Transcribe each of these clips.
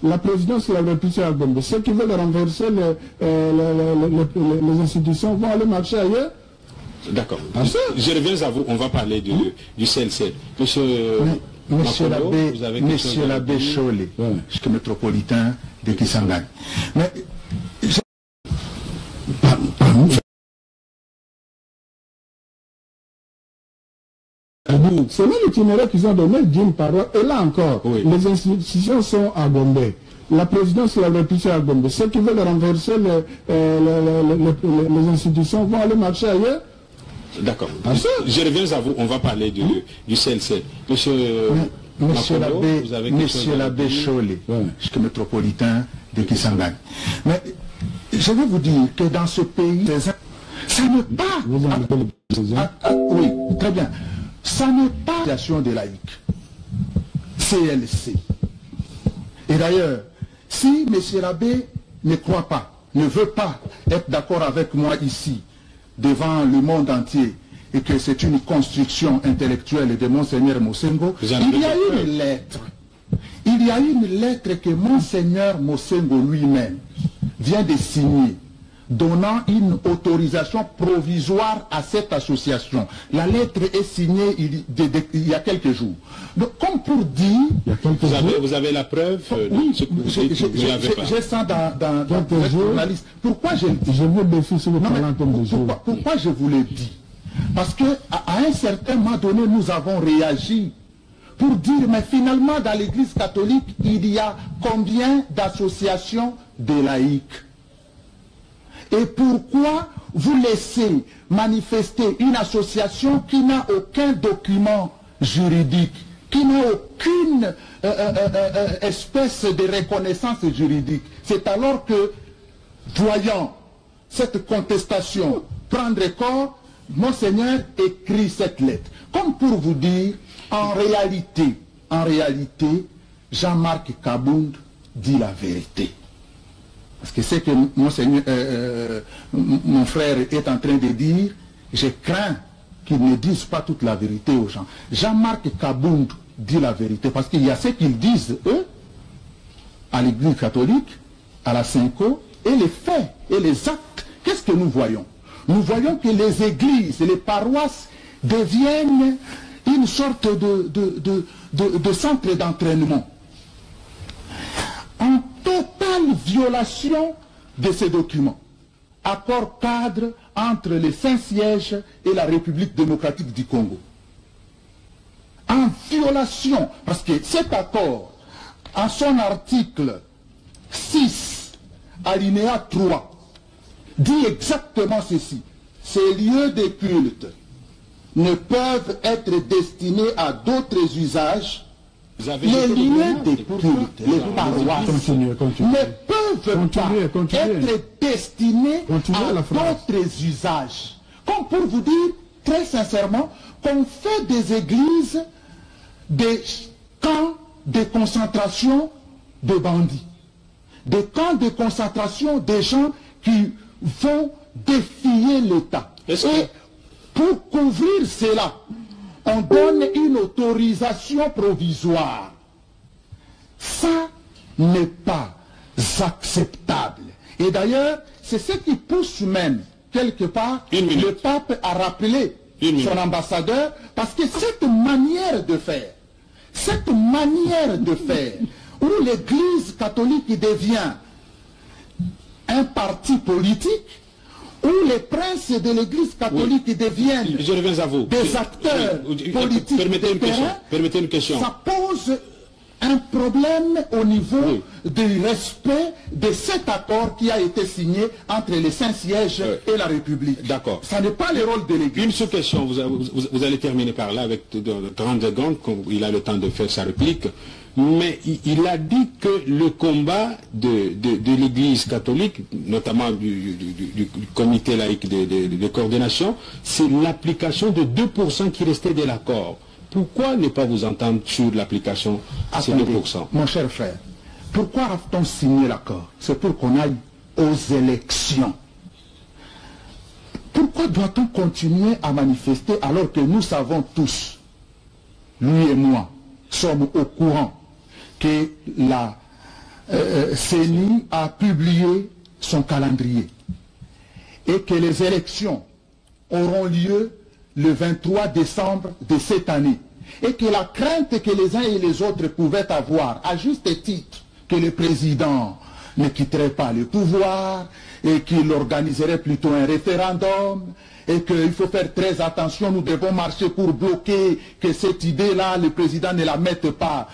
la présidence de la République à Gombe. Ceux qui veulent renverser les institutions vont aller marcher ailleurs. D'accord. Je reviens à vous, on va parler du CLC. Monsieur l'abbé Cholé, métropolitain de Kisangani. Mais selon l'itinéraire qu'ils ont donné d'une parole, et là encore, les institutions sont à Gombe. La présidence de la République à Gombe. Ceux qui veulent renverser les institutions vont aller marcher ailleurs. D'accord. Je reviens à vous, on va parler du CLC. Monsieur l'abbé Cholé, métropolitain de Kisangani. Mais je veux vous dire que dans ce pays, ça n'est pas... oui, très bien. Ça n'est pas l'association des laïcs. CLC. Et d'ailleurs, si M. l'abbé ne croit pas, ne veut pas être d'accord avec moi ici, devant le monde entier, et que c'est une construction intellectuelle de Monseigneur Mosengo, il y a une lettre. Il y a une lettre que Monseigneur Mosengo lui-même vient de signer, donnant une autorisation provisoire à cette association. La lettre est signée il y a quelques jours. Donc, comme pour dire... Vous avez la preuve oui, j'ai ça dans le journaliste. Pourquoi je le dis? Je vous défie sur le talent comme des jours. Pourquoi je vous le dis? Parce qu'à un certain moment donné, nous avons réagi pour dire, mais finalement, dans l'Église catholique, il y a combien d'associations de laïcs? Et pourquoi vous laissez manifester une association qui n'a aucun document juridique, qui n'a aucune espèce de reconnaissance juridique? C'est alors que, voyant cette contestation prendre corps, Monseigneur écrit cette lettre. Comme pour vous dire, en réalité, Jean-Marc Kabound dit la vérité. Parce que c'est que mon frère est en train de dire, je crains qu'ils ne disent pas toute la vérité aux gens. Jean-Marc Kabound dit la vérité, parce qu'il y a ce qu'ils disent, eux, à l'Église catholique, à la Synco, et les faits, et les actes. Qu'est-ce que nous voyons? Nous voyons que les églises, les paroisses deviennent une sorte de centre d'entraînement. En totale violation de ces documents. Accord cadre entre les Saint-Sièges et la République démocratique du Congo. En violation, parce que cet accord, en son article 6, alinéa 3, dit exactement ceci. Ces lieux de culte ne peuvent être destinés à d'autres usages. Les lieux de culte, les paroisses, ne peuvent pas être destinés à d'autres usages. Comme pour vous dire, très sincèrement, qu'on fait des églises des camps de concentration de bandits. Des camps de concentration des gens qui vont défier l'État. Et pour couvrir cela, on donne une autorisation provisoire. Ça n'est pas acceptable. Et d'ailleurs, c'est ce qui pousse même, quelque part, le pape à rappeler son ambassadeur, parce que cette manière de faire, où l'Église catholique devient un parti politique, où les princes de l'Église catholique deviennent des acteurs politiques Permettez une question. Ça pose un problème au niveau du respect de cet accord qui a été signé entre les Saint-Sièges et la République. D'accord. Ça n'est pas le rôle de l'Église. Une seule question, vous allez terminer par là avec de grandes secondes, il a le temps de faire sa réplique. Mais il a dit que le combat de l'Église catholique, notamment du comité laïque de coordination, c'est l'application de 2% qui restait de l'accord. Pourquoi ne pas vous entendre sur l'application de ces 2%? Mon cher frère, pourquoi a-t-on signé l'accord? C'est pour qu'on aille aux élections. Pourquoi doit-on continuer à manifester alors que nous savons tous, lui et moi, sommes au courant que CENI a publié son calendrier et que les élections auront lieu le 23 décembre de cette année et que la crainte que les uns et les autres pouvaient avoir, à juste titre, que le président ne quitterait pas le pouvoir et qu'il organiserait plutôt un référendum et qu'il faut faire très attention, nous devons marcher pour bloquer que cette idée-là, le président ne la mette pas.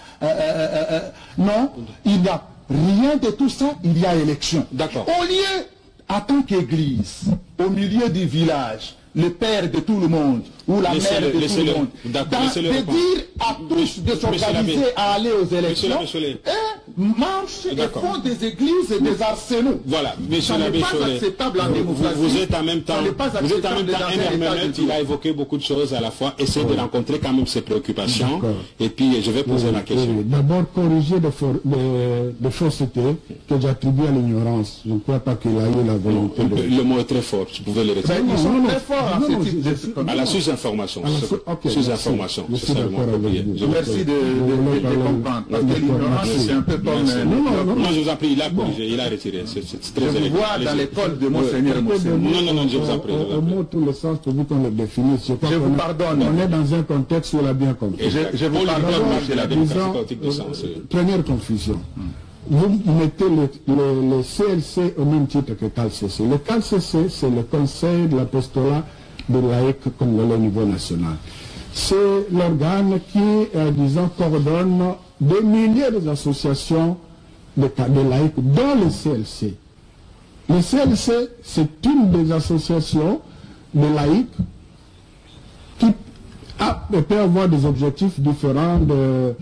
Non, il n'y a rien de tout ça, il y a élection. D'accord. Au lieu, en tant qu'église, au milieu du village, le père de tout le monde, ou la mère de tout le monde, de dire à tous de s'organiser à aller aux élections, marche et font des églises et des arsenaux. Voilà, monsieur l'abbé Cholet, vous êtes en même temps, un herménète, il a évoqué beaucoup de choses à la fois, essayez de rencontrer quand même ses préoccupations, et puis je vais poser ma question. D'abord, corriger des faussetés que j'attribue à l'ignorance. Je ne crois pas qu'il a eu la volonté de... Le mot est très fort, je pouvais le retirer. Ils sont très forts à la sous-information. Sous-information, c'est ça le mot. Merci de comprendre, parce que l'ignorance, c'est un peu comme... Non, je vous en prie, il a corrigé, il a retiré. C'est très élégant. Je vous vois dans l'école de Monseigneur Monseigneur. Non, je vous en prie. Au mot, tout le sens que vous qu'on le définit. Je vous pardonne. On est dans un contexte où on l'a bien compris. Je vous pardonne. Première confusion. Vous mettez le CLC au même titre que CALCC. Le CALCC, c'est le Conseil de l'apostolat de laïcs comme le niveau national. C'est l'organe qui, disons, coordonne des milliers d'associations de laïcs, dont le CLC. Le CLC, c'est une des associations de laïcs qui peut avoir des objectifs différents de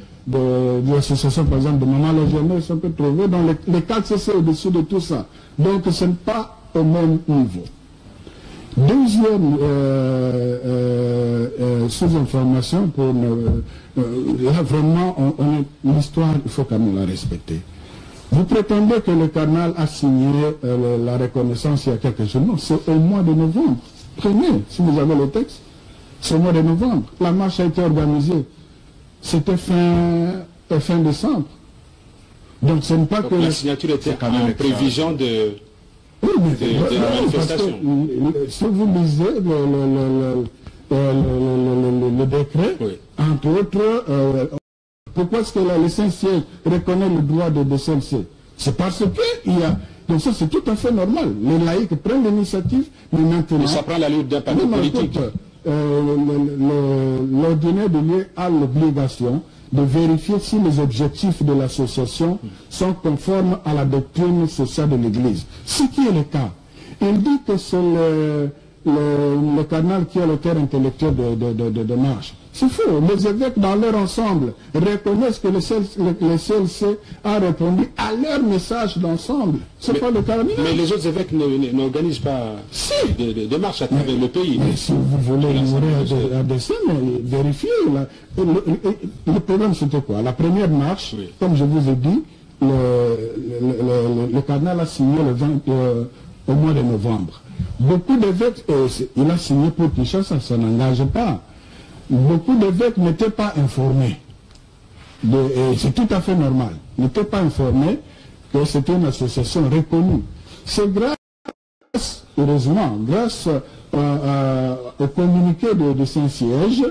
l'association, par exemple, de Maman la Jeunesse, on peut trouver dans les 4 CC au-dessus de tout ça. Donc, ce n'est pas au même niveau. Deuxième sous-information, là vraiment, l'histoire, il faut quand même la respecter. Vous prétendez que le cardinal a signé la reconnaissance il y a quelques jours. Non, c'est au mois de novembre. Prenez, si vous avez le texte, c'est au mois de novembre. La marche a été organisée. C'était fin décembre. Donc ce n'est pas que... La signature était en prévision de... Oui, mais la manifestation. Si vous lisez le décret, oui. Entre autres, pourquoi est-ce que le Saint-Siège reconnaît le droit de CLC? C'est parce qu'il y a... Donc ça, c'est tout à fait normal. Les laïcs prennent l'initiative, mais maintenant... Mais ça prend la lutte d'un parti politique. L'ordinaire de lieu a l'obligation de vérifier si les objectifs de l'association sont conformes à la doctrine sociale de l'Église. Ce qui est le cas. Il dit que c'est le cardinal qui est l'auteur intellectuel de marche. C'est faux. Les évêques dans leur ensemble reconnaissent que le CLC a répondu à leur message d'ensemble. C'est pas le cardinal. Mais les autres évêques n'organisent pas de marche à travers le pays. Mais si vous voulez mourir à dessein, vérifiez. Le problème c'était quoi? La première marche, oui. Comme je vous ai dit, le cardinal a signé au mois de novembre. Beaucoup d'évêques, il a signé pour Kinshasa, ça n'engage pas. Beaucoup d'évêques n'étaient pas informés. C'est tout à fait normal. N'étaient pas informés que c'était une association reconnue. C'est grâce, heureusement, grâce au communiqué de Saint-Siège,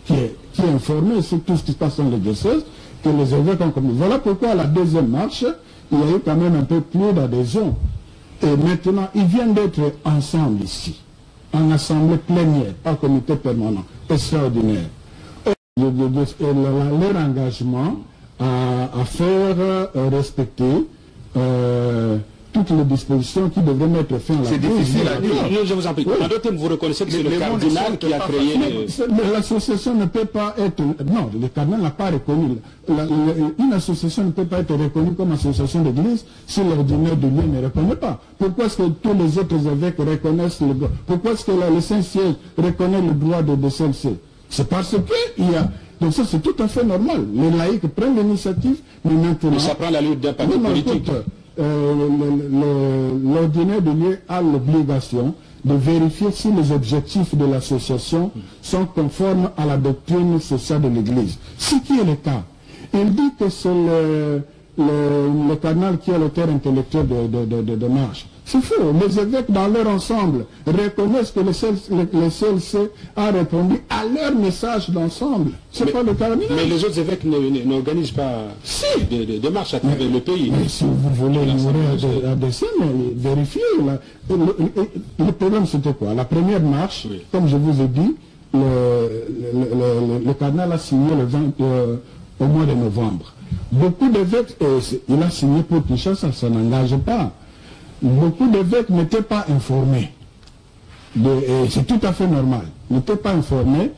qui est informé sur tout ce qui se passe dans les diocèses, que les évêques ont communiqué. Voilà pourquoi à la deuxième marche, il y a eu quand même un peu plus d'adhésion. Et maintenant, ils viennent d'être ensemble ici, en assemblée plénière, pas comité permanent, extraordinaire. Leur engagement à faire respecter toutes les dispositions qui devraient mettre fin à la crise. C'est difficile à dire. Je vous en prie. En d'autres termes, vous reconnaissez que c'est le cardinal qui a créé... L'association ne peut pas être... Non, le cardinal n'a pas reconnu. Une association ne peut pas être reconnue comme association d'église si l'ordinaire de Dieu ne reconnaît pas. Pourquoi est-ce que tous les autres évêques reconnaissent le droit? Pourquoi est-ce que le Saint-Siège reconnaît le droit de CLC? C'est parce qu'il y a... Donc ça, c'est tout à fait normal. Les laïcs prennent l'initiative, mais maintenant... Mais ça prend la lutte d'un parti politique. L'ordinaire de lieu a l'obligation de vérifier si les objectifs de l'association sont conformes à la doctrine sociale de l'Église. Ce qui est le cas. Il dit que c'est le cardinal qui est l'auteur intellectuel de marche. C'est faux. Les évêques dans leur ensemble reconnaissent que le CLC a répondu à leur message d'ensemble. C'est pas le cardinal. Mais les autres évêques n'organisent pas des marches à travers le pays. Mais si vous voulez ignorer à dessein, vérifiez. Le problème c'était quoi? La première marche, comme je vous ai dit, le cardinal a signé au mois de novembre. Beaucoup d'évêques, il a signé pour Kinshasa, ça n'engage pas. Beaucoup d'évêques n'étaient pas informés. C'est tout à fait normal. N'étaient pas informés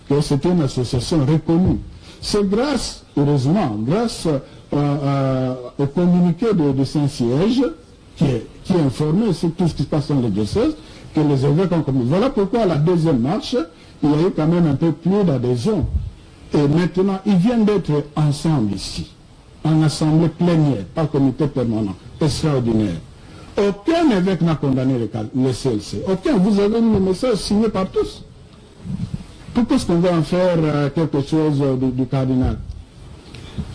que c'était une association reconnue. C'est grâce, heureusement, grâce au communiqué de Saint-Siège, qui est informé sur tout ce qui se passe dans les diocèses, que les évêques ont commis. Voilà pourquoi à la deuxième marche, il y a eu quand même un peu plus d'adhésion. Et maintenant, ils viennent d'être ensemble ici, en assemblée plénière, pas comité permanent, extraordinaire. Aucun évêque n'a condamné le CLC. Aucun. Vous avez eu le message signé par tous. Pourquoi est-ce qu'on va en faire quelque chose du cardinal?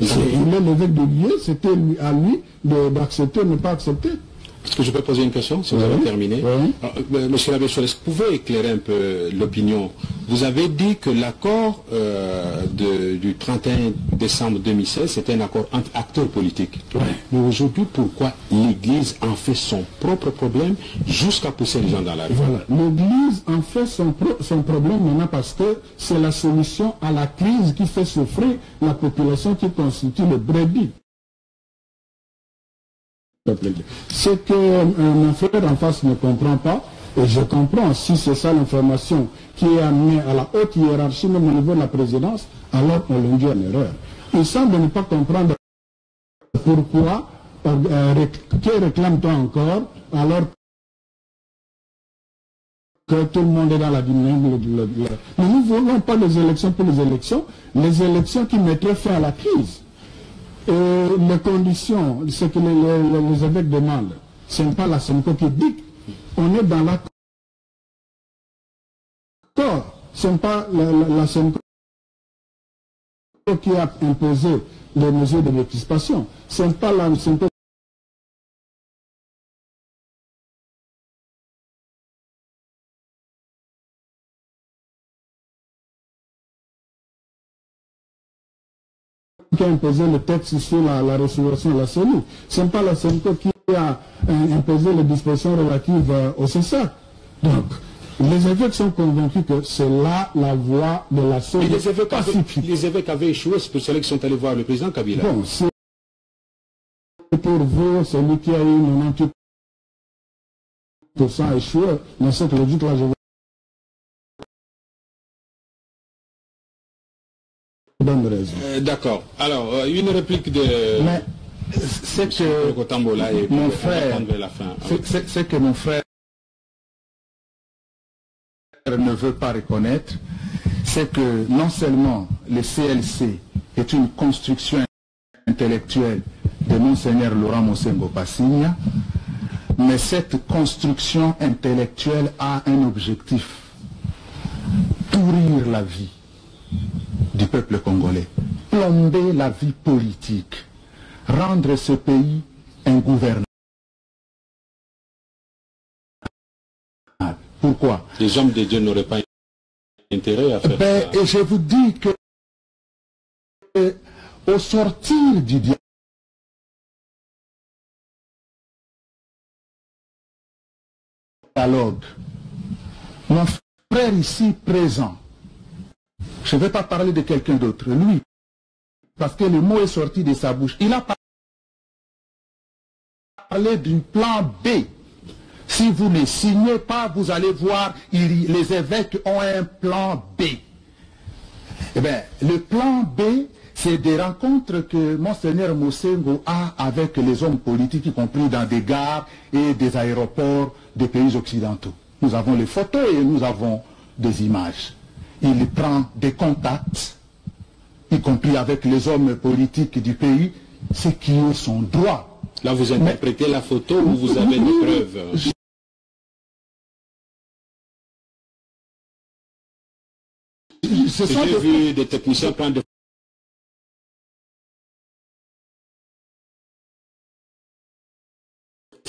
Il est l'évêque de lieu, c'était à lui d'accepter ou ne pas accepter. Est-ce que je peux poser une question, si vous avez terminé? Monsieur l'abbé Soles, est-ce que vous pouvez éclairer un peu l'opinion? Vous avez dit que l'accord du 31 décembre 2016, c'était un accord entre acteurs politiques. Mais aujourd'hui, pourquoi l'Église en fait son propre problème jusqu'à pousser les gens dans la rue? Voilà. L'Église en fait son problème maintenant parce que c'est la solution à la crise qui fait souffrir la population qui constitue le brebis. Ce que mon frère en face ne comprend pas, et je comprends, si c'est ça l'information qui est amenée à la haute hiérarchie, même au niveau de la présidence, alors on l'induit en erreur. Il semble ne pas comprendre pourquoi, que réclame-t-on encore, alors que tout le monde est dans la dynamique. Mais nous ne voulons pas les élections pour les élections qui mettraient fin à la crise. Les conditions, ce que les évêques demandent, ce n'est pas la SEMCO qui dicte. On est dans l'accord. Ce n'est pas la SEMCO qui a imposé les mesures de l'équispation. Ce n'est pas la SEMCO qui a imposé le texte sur la restauration de la CENI. Ce n'est pas la CENCO qui a imposé les dispositions relatives au CESAC. Donc, les évêques sont convaincus que c'est là la voie de la solution pacifique. Les évêques avaient échoué, c'est pour cela qu'ils sont allés voir le président Kabila. Bon, c'est pour vous, celui qui a eu 98% échoué, dans cette logique-là, je D'accord. Alors, une réplique de... Mais c'est que mon frère, c'est que mon frère ne veut pas reconnaître, c'est que non seulement le CLC est une construction intellectuelle de Monseigneur Laurent Mosengo Passigna, mais cette construction intellectuelle a un objectif: pourrir la vie du peuple congolais, plomber la vie politique, rendre ce pays ingouvernable. Pourquoi? Les hommes de Dieu n'auraient pas intérêt à faire ça. Et je vous dis que au sortir du dialogue, mon frère ici présent, je ne vais pas parler de quelqu'un d'autre, lui, parce que le mot est sorti de sa bouche. Il a parlé du plan B. Si vous ne signez pas, vous allez voir, les évêques ont un plan B. Eh bien, le plan B, c'est des rencontres que Monseigneur Mosengo a avec les hommes politiques, y compris dans des gares et des aéroports des pays occidentaux. Nous avons les photos et nous avons des images. Il prend des contacts, y compris avec les hommes politiques du pays, ce qui est son droit. Là, vous interprétez la photo ou vous avez des preuves? J'ai vu des techniciens prendre des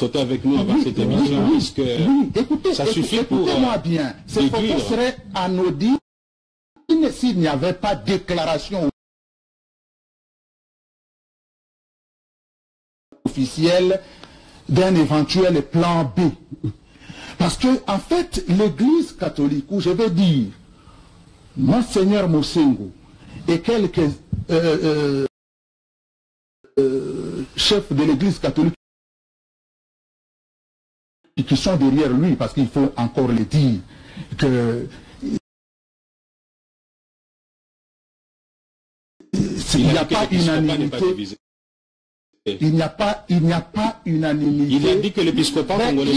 sauter avec nous avant cette émission, puisque écoutez, ça suffit pour... Écoutez-moi bien, ces propos seraient anodins s'il n'y avait pas de déclaration officielle d'un éventuel plan B. Parce que, en fait, l'Église catholique, où je vais dire, Monseigneur Mosengo et quelques chefs de l'Église catholique qui sont derrière lui, parce qu'il faut encore le dire, que il n'y a pas unanimité. Il n'y a pas unanimité. Il a dit que l'épiscopat congolais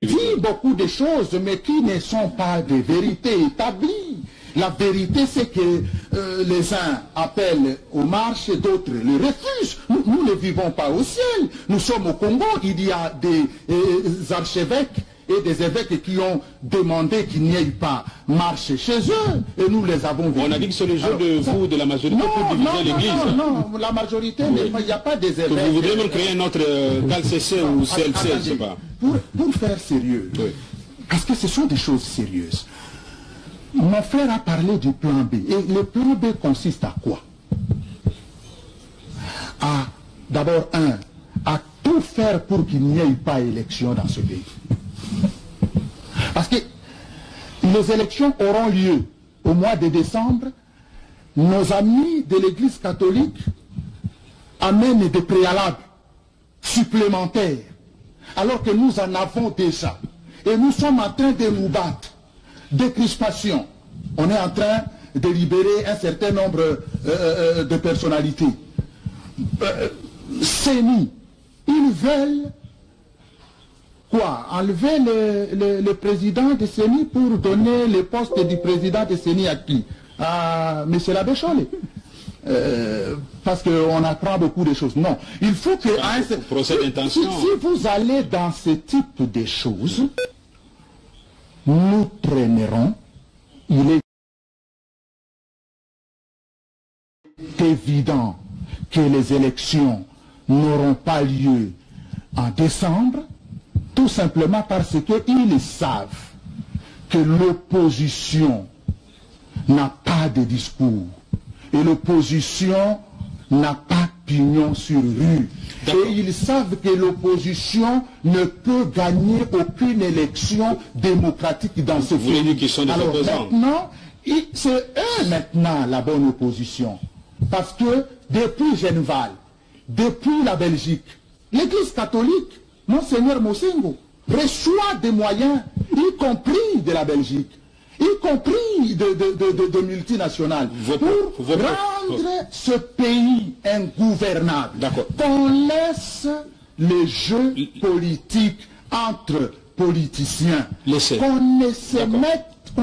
dit beaucoup de choses, mais qui ne sont pas des vérités établies. La vérité, c'est que les uns appellent aux marches et d'autres les refusent. Nous ne vivons pas au ciel. Nous sommes au Congo. Il y a des archevêques et des évêques qui ont demandé qu'il n'y ait pas marche chez eux. Et nous les avons vus. On a dit que c'est le jeu de la majorité pour diviser l'Église. Non, la majorité, il n'y a pas des évêques. Vous voudrez même créer un autre CALCC ou CLC, je ne sais pas. Pour faire sérieux, oui. Parce que ce sont des choses sérieuses. Mon frère a parlé du plan B. Et le plan B consiste à quoi? D'abord, à tout faire pour qu'il n'y ait pas élection dans ce pays. Parce que les élections auront lieu au mois de décembre. Nos amis de l'Église catholique amènent des préalables supplémentaires, alors que nous en avons déjà. Et nous sommes en train de nous battre. Décrispation. On est en train de libérer un certain nombre de personnalités. CENI, ils veulent quoi? Enlever le président de CENI pour donner le poste du président de CENI à qui? À M. l'abbé Chollet. Parce qu'on apprend beaucoup de choses. Non, il faut que... Si vous allez dans ce type de choses, nous traînerons. Il est évident que les élections n'auront pas lieu en décembre, tout simplement parce qu'ils savent que l'opposition n'a pas de discours et l'opposition n'a pas pignon sur rue. Et ils savent que l'opposition ne peut gagner aucune élection démocratique dans ce pays. Alors maintenant, c'est eux maintenant la bonne opposition. Parce que depuis Genval, depuis la Belgique, l'Église catholique, Monseigneur Mosengo, reçoit des moyens, y compris de la Belgique, y compris de multinationales, pour rendre ce pays ingouvernable. Qu'on laisse les jeux politiques entre politiciens. Qu'on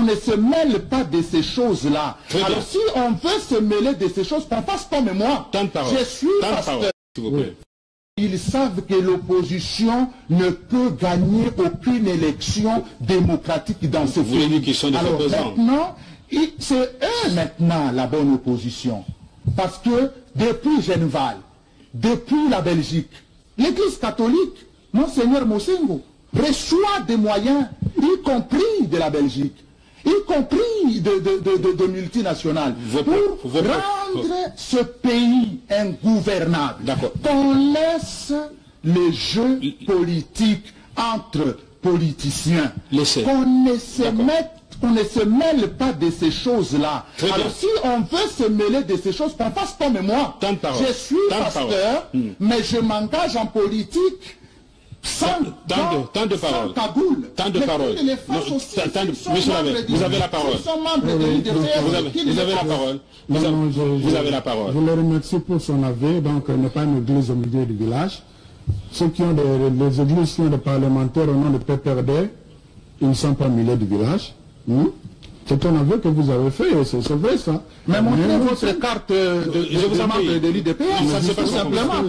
ne se mêle pas de ces choses-là. Alors si on veut se mêler de ces choses, qu'on fasse comme moi. Je suis pasteur. Ils savent que l'opposition ne peut gagner aucune élection démocratique dans ce pays. Alors maintenant, c'est eux maintenant la bonne opposition. Parce que depuis Genval, depuis la Belgique, l'Église catholique, Monseigneur Mosengo, reçoit des moyens, y compris de la Belgique, y compris de multinationales, pour rendre ce pays ingouvernable. Qu'on laisse les jeux politiques entre politiciens. Qu'on ne se mêle pas de ces choses-là. Alors si on veut se mêler de ces choses, qu'on fasse comme moi. Je suis pasteur, mais je m'engage en politique sans cagoule. Tant de paroles. Monsieur l'abbé, vous avez la parole. Vous avez la parole. Vous avez la parole. Je le remercie pour son avis. Donc, n'est pas une église au milieu du village. Ceux qui ont les églises qui ont des parlementaires au nom de PPRD, ils ne sont pas au milieu du village. C'est un aveu que vous avez fait, c'est vrai ça. Mais montrez votre carte de membre de l'IDPS, tout simplement.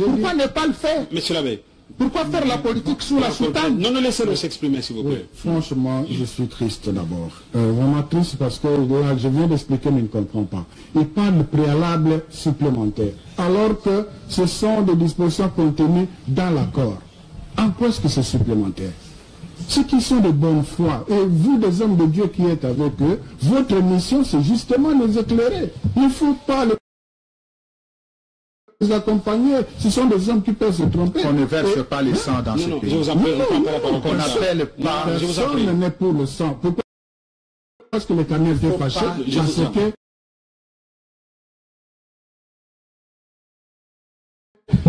Pourquoi ne pas le faire? Monsieur l'abbé, Pourquoi faire la politique sous la soutane? Non, non, laissez-le s'exprimer, s'il vous plaît. Franchement, je suis triste d'abord. Vraiment triste parce que là, je viens d'expliquer, mais il ne comprend pas. Il parle de préalable supplémentaire, alors que ce sont des dispositions contenues dans l'accord. En quoi est-ce que c'est supplémentaire? Ceux qui sont de bonne foi, et vous, des hommes de Dieu qui êtes avec eux, votre mission, c'est justement les éclairer. Il ne faut pas les accompagner. Ce sont des hommes qui peuvent se tromper. On ne verse pas le sang dans ce pays. Je vous appelle, On n'appelle pas... Personne n'est pour le sang. Pourquoi? Parce que les camions étaient fâchés. Parce que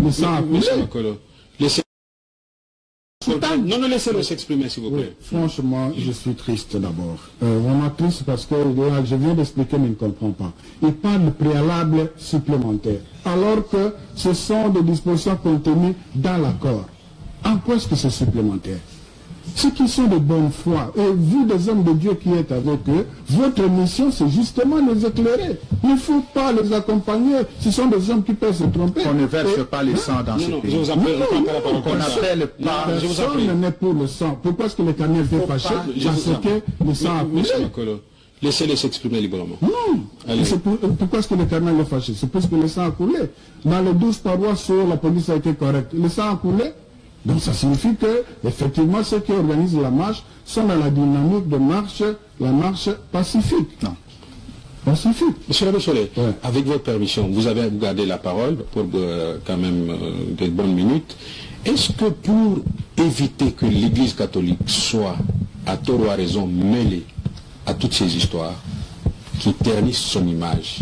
le sang a coulé. Non, non, laissez-le s'exprimer, s'il vous plaît. Franchement, je suis triste d'abord. Vraiment triste parce que là, je viens d'expliquer, mais il ne comprend pas. Il parle de préalable supplémentaire, alors que ce sont des dispositions contenues dans l'accord. En quoi est-ce que c'est supplémentaire? Ceux qui sont de bonne foi, et vous, des hommes de Dieu qui êtes avec eux, votre mission, c'est justement les éclairer. Il ne faut pas les accompagner. Ce sont des hommes qui peuvent se tromper. On ne verse pas le sang dans ce pays. Je vous appelle, On n'appelle pas... Personne n'est pour le sang. Pourquoi est-ce que les camions étaient fâchés? Parce que le sang a coulé. Laissez-les s'exprimer librement. Non. Pourquoi est-ce que le camion est fâché? C'est parce que le sang a coulé. Dans les 12 paroisses où la police a été correcte, le sang a coulé. Donc ça signifie que, effectivement, ceux qui organisent la marche sont dans la dynamique de marche, la marche pacifique. Non. Pacifique. Monsieur l'abbé Cholet, Ouais. avec votre permission, vous avez gardé la parole pour quand même des bonnes minutes. Est-ce que pour éviter que l'Église catholique soit, à tort ou à raison, mêlée à toutes ces histoires qui ternissent son image,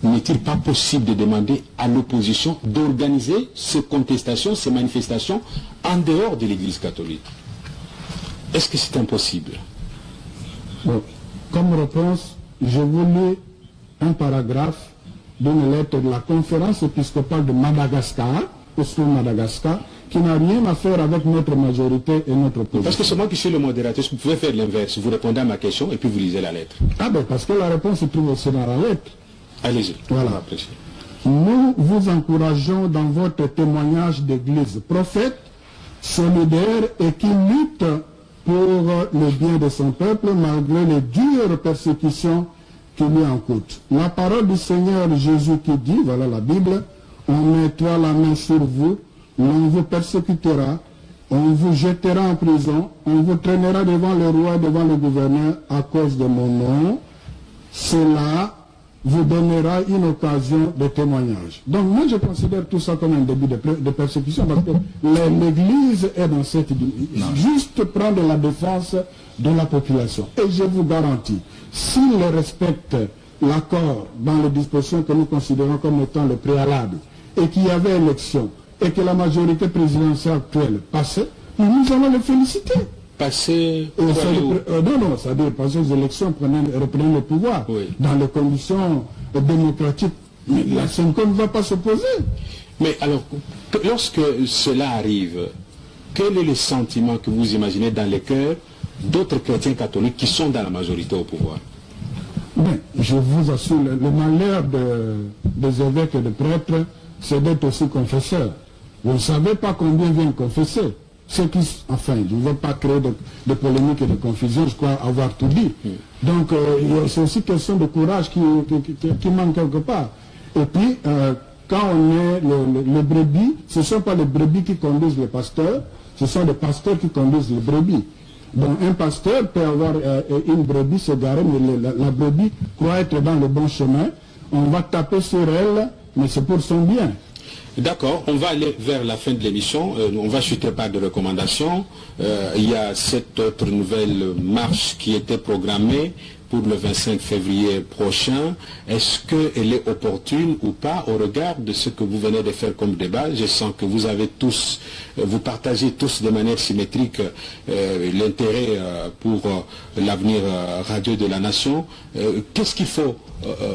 n'est-il pas possible de demander à l'opposition d'organiser ces contestations, ces manifestations en dehors de l'Église catholique? Est-ce que c'est impossible? Bon. Comme réponse, je vous lis un paragraphe d'une lettre de la conférence épiscopale de Madagascar, au sud Madagascar, qui n'a rien à faire avec notre majorité et notre opposition. Parce que c'est moi qui suis le modérateur, vous pouvez faire l'inverse. Vous répondez à ma question et puis vous lisez la lettre. Ah ben parce que la réponse se trouve aussi dans la lettre. Allez-y. Voilà. Nous vous encourageons dans votre témoignage d'église prophète, solidaire et qui lutte pour le bien de son peuple malgré les dures persécutions qui lui en coûtent. La parole du Seigneur Jésus qui dit, voilà la Bible, on mettra la main sur vous, l'on vous persécutera, on vous jettera en prison, on vous traînera devant le roi, devant le gouverneur à cause de mon nom. Cela vous donnera une occasion de témoignage. Donc moi je considère tout ça comme un début de persécution parce que l'Église est dans cette... Juste prendre la défense de la population. Et je vous garantis, s'ils respectent l'accord dans les dispositions que nous considérons comme étant le préalable et qu'il y avait élection et que la majorité présidentielle actuelle passait, nous allons les féliciter. Passer... non, c'est-à-dire passer aux élections, reprendre le pouvoir dans les conditions démocratiques. Mais la Syncon ne va pas s'opposer. Mais alors, lorsque cela arrive, quel est le sentiment que vous imaginez dans les cœurs d'autres chrétiens catholiques qui sont dans la majorité au pouvoir? Bien, je vous assure, le malheur des évêques et des prêtres, c'est d'être aussi confesseurs. Vous ne savez pas combien viennent confesser. Ceux qui, enfin, je ne veux pas créer de polémiques et de confusion, je crois avoir tout dit. Donc, c'est aussi question de courage qui manque quelque part. Et puis, quand on est les brebis, ce ne sont pas les brebis qui conduisent les pasteurs, ce sont les pasteurs qui conduisent les brebis. Donc, un pasteur peut avoir une brebis se garer, mais la brebis croit être dans le bon chemin. On va taper sur elle, mais c'est pour son bien. D'accord, on va aller vers la fin de l'émission, on va chuter par des recommandations. Il y a cette autre nouvelle marche qui était programmée pour le 25 février prochain. Est-ce qu'elle est opportune ou pas au regard de ce que vous venez de faire comme débat? Je sens que vous avez tous, vous partagez tous de manière symétrique l'intérêt pour l'avenir radieux de la nation. Qu'est-ce qu'il faut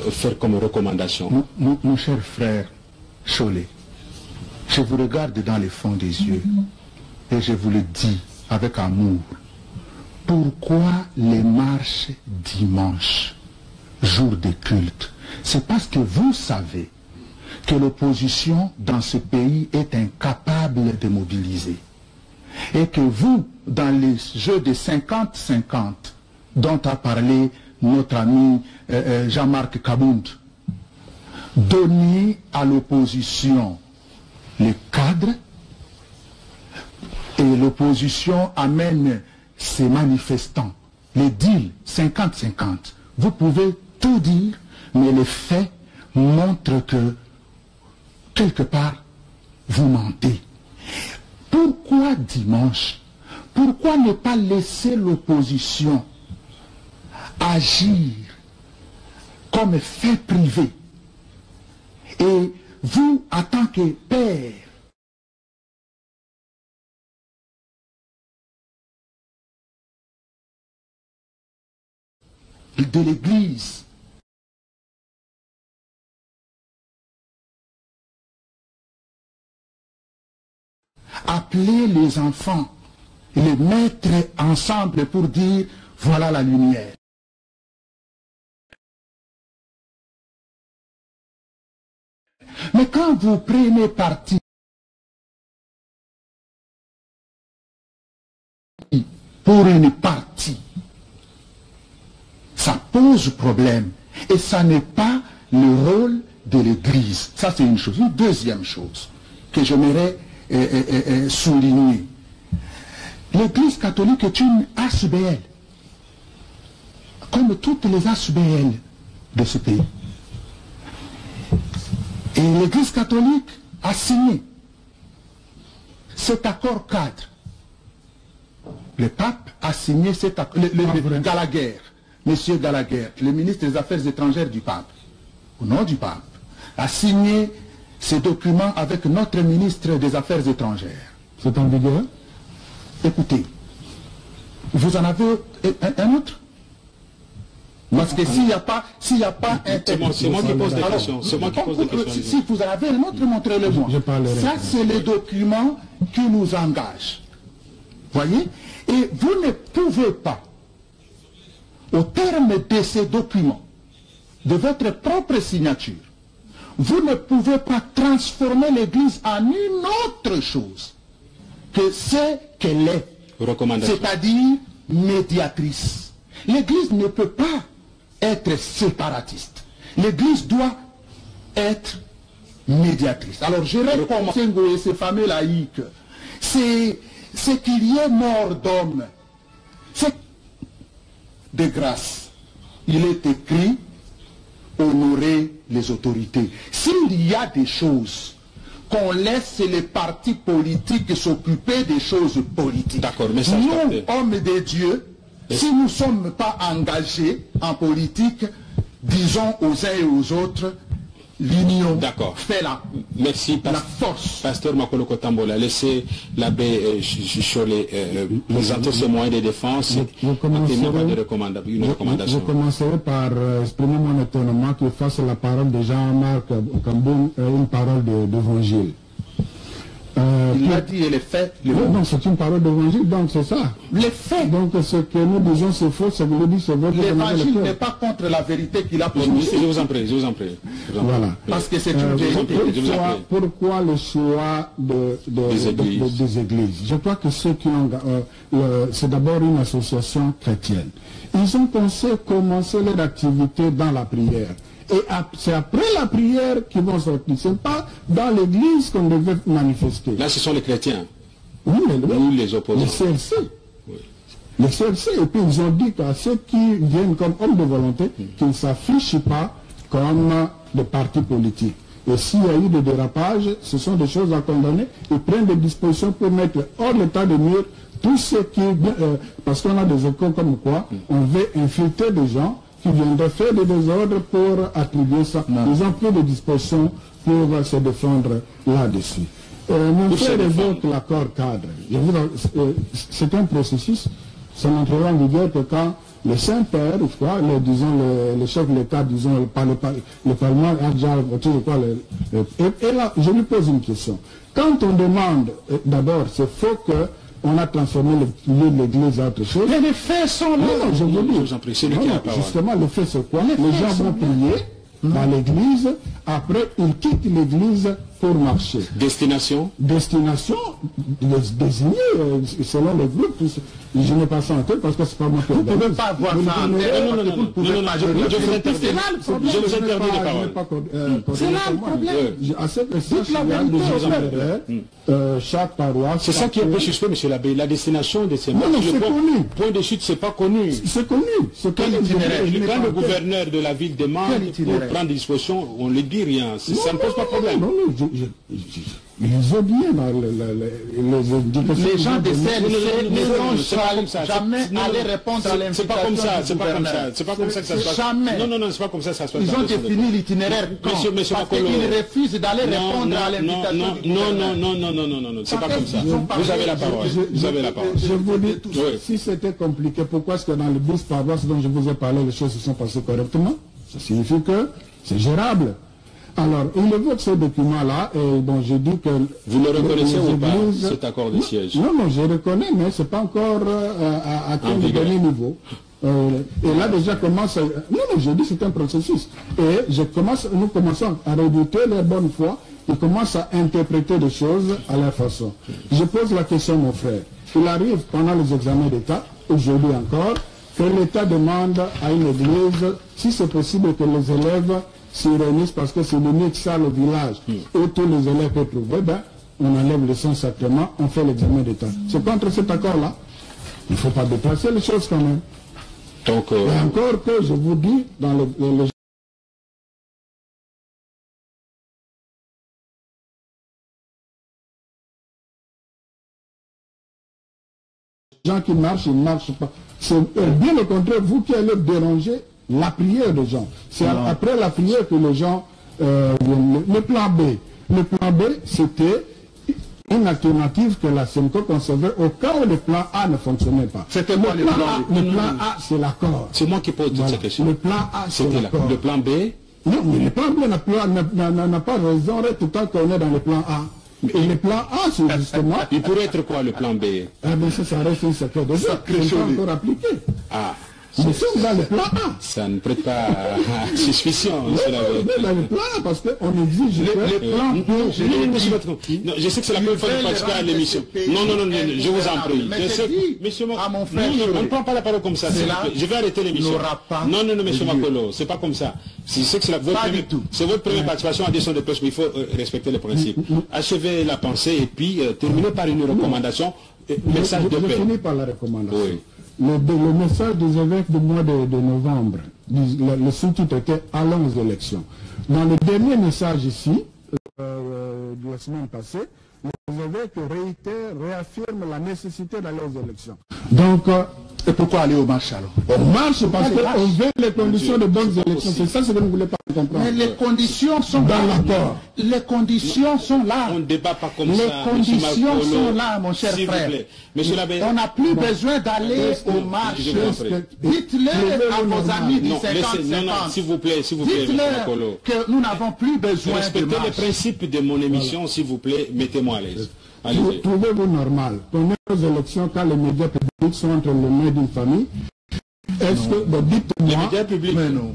faire comme recommandation? Mon cher frère Cholet, je vous regarde dans les fonds des yeux et je vous le dis avec amour. Pourquoi les marches dimanche, jour de culte? C'est parce que vous savez que l'opposition dans ce pays est incapable capable de mobiliser. Et que vous, dans les jeux de 50-50 dont a parlé notre ami Jean-Marc Kabound, donnez à l'opposition les cadres et l'opposition amène ses manifestants, les deals 50-50. Vous pouvez tout dire, mais les faits montrent que quelque part vous mentez. Pourquoi dimanche? Pourquoi ne pas laisser l'opposition agir comme fait privé? Et vous, en tant que père, de l'Église, appeler les enfants, les mettre ensemble pour dire voilà la lumière. Mais quand vous prenez parti pour une partie, ça pose problème. Et ça n'est pas le rôle de l'Église. Ça, c'est une chose. Une deuxième chose que j'aimerais souligner. L'Église catholique est une ASBL, comme toutes les ASBL de ce pays. Et l'Église catholique a signé cet accord cadre. Le pape a signé cet accord. Gallagher, Monsieur Gallagher, le ministre des Affaires étrangères du pape, au nom du pape, a signé ces documents avec notre ministre des Affaires étrangères. C'est en vigueur? Écoutez, vous en avez un autre? Parce que s'il n'y a pas, c'est moi qui pose des questions. C'est moi qui pose des questions. Si vous en avez un autre, montrez-le-moi. Ça, c'est le document qui nous engage. Voyez? Et vous ne pouvez pas, au terme de ces documents, de votre propre signature, vous ne pouvez pas transformer l'Église en une autre chose que ce qu'elle est. C'est-à-dire médiatrice. L'Église ne peut pas être séparatiste. L'Église doit être médiatrice. Alors je recommande ces fameux laïcs. C'est qu'il y ait mort d'homme. C'est de grâce. Il est écrit honorer les autorités. S'il y a des choses qu'on laisse les partis politiques s'occuper des choses politiques. D'accord, mais ça, nous, hommes de Dieu, si nous ne sommes pas engagés en politique, disons aux uns et aux autres, l'union fait la force. Pasteur Makolo Kotambola, laissez l'abbé Cholet présenter ce moyen de défense et une recommandation. Je commencerai par exprimer mon étonnement que face à la parole de Jean-Marc Kamboum, une parole d'évangile. Il l'a dit et les faits. Non, c'est une parole d'évangile, donc c'est ça. Les faits. Donc ce que nous disons c'est faux, ce que nous disons c'est vrai. L'évangile n'est pas contre la vérité qu'il a prononcée. Je vous en prie, je vous en prie. Voilà. Parce que c'est une vérité. Pourquoi le choix des églises? Je crois que ceux qui ont... c'est d'abord une association chrétienne. Ils ont pensé commencer leur activité dans la prière. Et c'est après la prière qu'ils vont sortir. Ce n'est pas dans l'église qu'on devait manifester. Là, ce sont les chrétiens. Oui, ou les opposants. Les CLC. Oui. Les CLC. Et puis ils ont dit à ceux qui viennent comme hommes de volonté qu'ils ne s'affichent pas comme des partis politiques. Et s'il y a eu des dérapages, ce sont des choses à condamner. Ils prennent des dispositions pour mettre hors l'état de mur tous ceux qui... parce qu'on a des échos comme quoi on veut infiltrer des gens qui viendraient faire des désordres pour attribuer ça. Ils ont pris des dispositions pour se défendre là-dessus. Mon frère évoque l'accord cadre. C'est un processus, ça n'entrera en vigueur que quand le Saint-Père, les chefs de l'État, disons, le Parlement a déjà voté, et là, je lui pose une question. Quand on demande, d'abord, c'est faux que on a transformé le lieu de l'église en autre chose. Mais les faits sont là. Non, je vous dis. C'est lui qui a la parole. Justement, le fait c'est quoi? Les gens vont prier dans l'église après ils quittent l'église pour marcher. Destination? Destination désignée selon le groupe. Je n'ai pas ça en tête parce que c'est pas moi qui vous ne pouvez pas voir ça en tête. Non, je vous interdis. Je vous interdis de parole. C'est là le problème. À cette message, chaque paroisse. C'est ça qui est un peu suspect, monsieur l'abbé. La destination de ces marches. Non, c'est connu. Point de chute, c'est pas connu. C'est connu. Quand le gouverneur de la ville demande pour prendre des dispositions, on ne lui dit rien. Ça ne pose pas de problème. Non, ils ont bien les gens de CLC ne sont jamais allés répondre à l'invitation. C'est pas comme ça, c'est pas comme ça. C'est pas comme ça que ça se passe. Jamais. Non, c'est pas comme ça que ça se passe. Ils ont défini l'itinéraire parce qu'ils refusent d'aller répondre à l'invitation. Non, c'est pas comme ça. Vous avez la parole. Vous avez la parole. Je vous dis, si c'était compliqué, pourquoi est-ce que dans les 12 paroisses dont je vous ai parlé, les choses se sont passées correctement? Ça signifie que c'est gérable. Alors, il évoque ce document-là, et bon, je dis que... Vous le reconnaissez ou pas, cet accord de siège? Non, je reconnais, mais ce n'est pas encore à quel dernier niveau. Et là, déjà, commence... Non, je dis que c'est un processus. Et nous commençons à redouter les bonnes foi, ils commencent à interpréter des choses à leur façon. Je pose la question, mon frère. Il arrive pendant les examens d'État, aujourd'hui encore, que l'État demande à une église, si c'est possible que les élèves se réunissent parce que c'est l'unique salle au village où tous les élèves peuvent trouver, on enlève le Saint-Sacrement, on fait l'examen d'État. C'est contre cet accord-là. Il ne faut pas déplacer les choses quand même. Donc, et encore que je vous dis, dans les gens qui marchent, ils ne marchent pas. C'est bien au contraire, vous qui allez déranger la prière des gens. C'est après la prière que les gens... le plan B. Le plan B, c'était une alternative que la SEMCO concevait au cas où le plan A ne fonctionnait pas. C'était quoi le plan B? Le plan A, c'est l'accord. C'est moi qui pose toutes ces questions. Le plan A, c'est l'accord. Le plan B? Non, mais le plan B n'a pas raison tout le temps qu'on est dans le plan A. Et le plan A, c'est justement... Il pourrait être quoi le plan B? Ça reste un secret de jeu. Il n'est pas encore appliqué. Nous sommes dans le plan A. Ça ne prête pas à suspicion. On est dans le plan A parce qu'on exige le plan B. Je sais que c'est la première fois que vous participez à l'émission. Non, je vous en prie. Monsieur on ne prend pas la parole comme ça. Je vais arrêter l'émission. Non, monsieur Makolo, c'est pas comme ça. C'est votre première participation à des sons de presse, mais il faut respecter les principes. Achevez la pensée et puis terminez par une recommandation. Message de paix. Je finis par la recommandation. Le message des évêques du mois de novembre, le sous-titre était « Allons aux élections ». Dans le dernier message ici, de la semaine passée, les évêques réaffirment la nécessité d'aller aux élections. Donc, et pourquoi aller aux marches alors? On marche parce qu'on veut les conditions de bonnes élections. C'est ça ce que vous ne voulez pas comprendre. Mais les conditions sont dans l'accord. Les conditions sont là. On ne débat pas comme ça. Les conditions sont là, mon cher frère. On n'a plus besoin d'aller aux marches. Dites-le à vos amis du 50-50. S'il vous plaît, dites-leur que nous n'avons plus besoin de marches. Respectez les principes de mon émission, s'il vous plaît. Mettez-moi à l'aise. Trouvez-vous normal qu'on ait aux élections quand les médias publics sont entre les mains d'une famille? Est-ce que, dites-moi... Les médias publics... Mais non.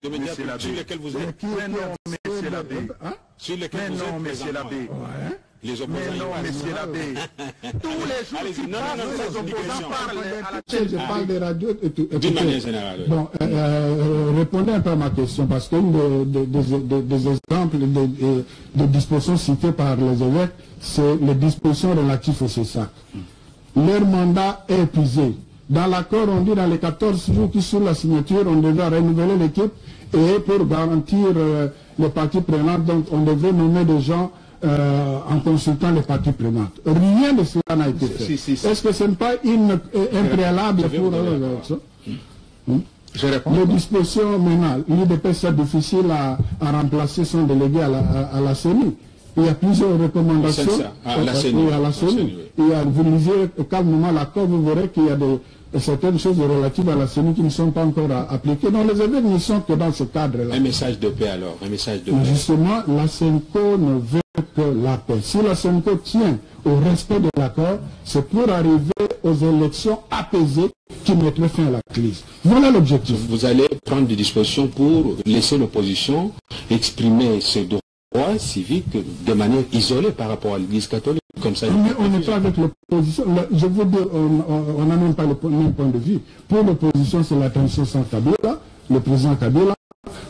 Les médias publics sur lesquels vous êtes... Mais non, monsieur l'abbé. Sur lesquels vous êtes... monsieur l'abbé. Les opposants... Mais non, monsieur l'abbé. Tous les jours, les opposants parlent à la télé. Je parle des radios et tout. D'une manière générale. Bon, répondez un peu à ma question, parce qu'une des exemples de dispositions citées par les évêques, c'est les dispositions relatives au CESAC. Leur mandat est épuisé. Dans l'accord, on dit dans les 14 jours qui sont la signature, on devrait renouveler l'équipe, et pour garantir les parties prenantes, donc on devrait nommer des gens en consultant les parties prenantes. Rien de cela n'a été fait. Est-ce que ce n'est pas un préalable pour l'élection? Je réponds. Les dispositions maintenant, l'UDP c'est difficile à remplacer son délégué à la CENI. Il y a plusieurs recommandations à la CENI. Vous lisez calmement l'accord, vous verrez qu'il y a certaines choses relatives à la CENI qui ne sont pas encore appliquées. Donc les évêques ne sont que dans ce cadre-là. Un message de paix alors, un message de paix. Justement, la SEMCO ne veut que la paix. Si la SEMCO tient au respect de l'accord, c'est pour arriver aux élections apaisées qui qui mettrait fin à la crise. Voilà l'objectif. Vous allez prendre des dispositions pour laisser l'opposition exprimer ses droits civiques de manière isolée par rapport à l'Église catholique. Comme ça, on n'est pas avec l'opposition. Je veux dire, on n'a même pas le même point de vue. Pour l'opposition, c'est la transition sans Kabila, le président Kabila.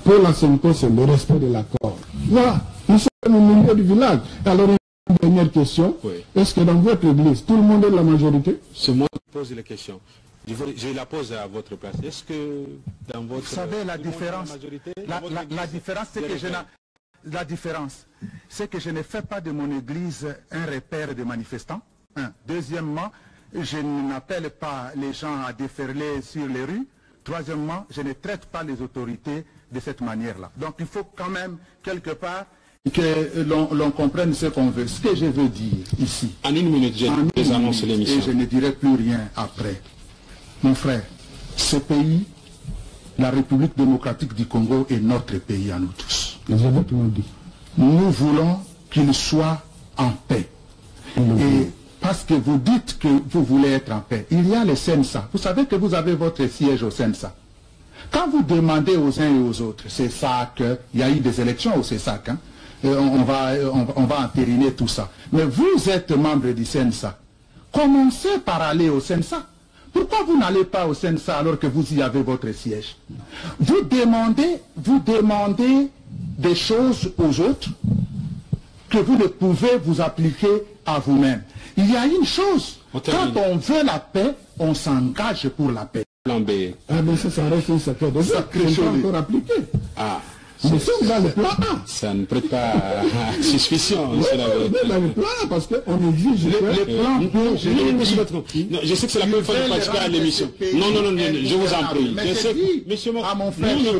Pour la Senko, c'est le respect de l'accord. Voilà, nous sommes au milieu du village. Alors, une dernière question. Oui. Est-ce que dans votre église, tout le monde est de la majorité? C'est moi qui pose la question. Je la pose à votre place. Est-ce que dans votre... Vous savez, la différence, la différence, c'est que la différence, c'est que je ne fais pas de mon église un repère de manifestants. Deuxièmement, je n'appelle pas les gens à déferler sur les rues. Troisièmement, je ne traite pas les autorités de cette manière-là. Donc il faut quand même, quelque part, que l'on comprenne ce qu'on veut. Ce que je veux dire ici. En une minute, j'ai annoncé l'émission. Et je ne dirai plus rien après. Mon frère, ce pays, la République démocratique du Congo est notre pays à nous tous. Nous voulons qu'il soit en paix. Et parce que vous dites que vous voulez être en paix, il y a le CENSA. Vous savez que vous avez votre siège au CENSA. Quand vous demandez aux uns et aux autres, c'est ça qu'il y a eu des élections au CESAC, hein, on va entériner tout ça. Mais vous êtes membre du CENSA. Commencez par aller au CENSA. Pourquoi vous n'allez pas au CENSA alors que vous y avez votre siège? Vous demandez des choses aux autres que vous ne pouvez vous appliquer à vous-même. Il y a une chose, quand on veut la paix, on s'engage pour la paix. Ah mais ça reste un sacré de ça, encore appliqué. Ah. Nous sommes dans le plan A. Ça ne prête pas à suspicion. Oui, dans le plan A, parce qu'on exige le plan B. Je sais que c'est la première fois que je participe à l'émission. Non, je vous en prie. Je sais, monsieur Makolo,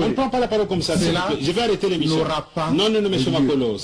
on ne prend pas la parole comme ça. Je vais arrêter l'émission. Non, monsieur Makolo.